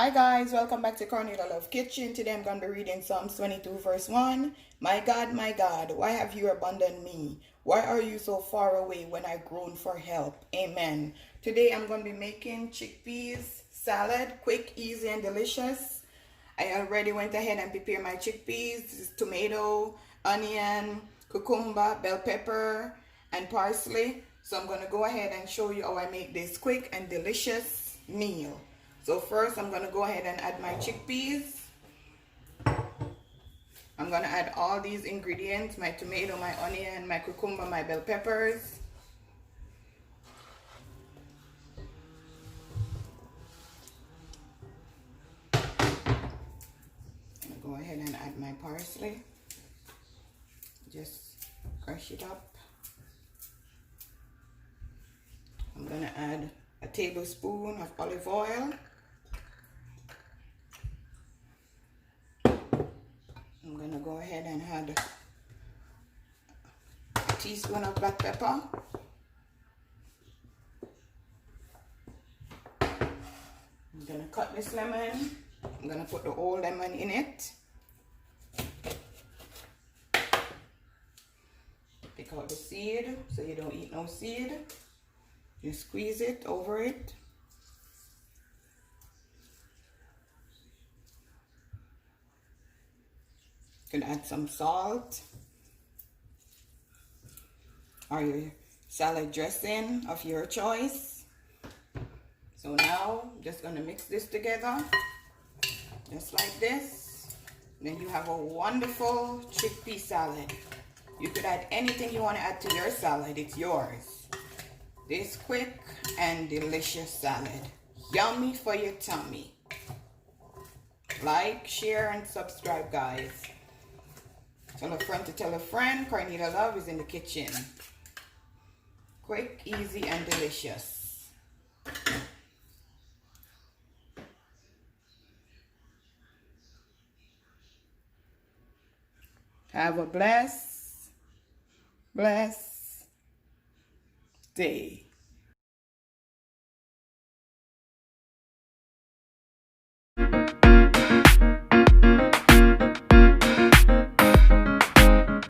Hi guys, welcome back to Cornelialove Kitchen. Today I'm going to be reading Psalms 22 verse 1. My God, why have you abandoned me? Why are you so far away when I groan for help? Amen. Today I'm going to be making chickpeas salad, quick, easy, and delicious. I already went ahead and prepared my chickpeas. This is tomato, onion, cucumber, bell pepper, and parsley. So I'm going to go ahead and show you how I make this quick and delicious meal. So first I'm going to go ahead and add my chickpeas. I'm going to add all these ingredients, my tomato, my onion, my cucumber, my bell peppers. Go ahead and add my parsley. Just crush it up. I'm going to add a tablespoon of olive oil. I'm going to go ahead and add a teaspoon of black pepper. I'm going to cut this lemon. I'm going to put the whole lemon in it. Take out the seed so you don't eat no seed. You squeeze it over it. You can add some salt or your salad dressing of your choice. So now I'm just going to mix this together just like this. Then you have a wonderful chickpea salad. You could add anything you want to add to your salad. It's yours. This quick and delicious salad. Yummy for your tummy. Like, share, and subscribe, guys. Tell a friend to tell a friend. Cornelialove is in the kitchen. Quick, easy, and delicious. Have a blessed day.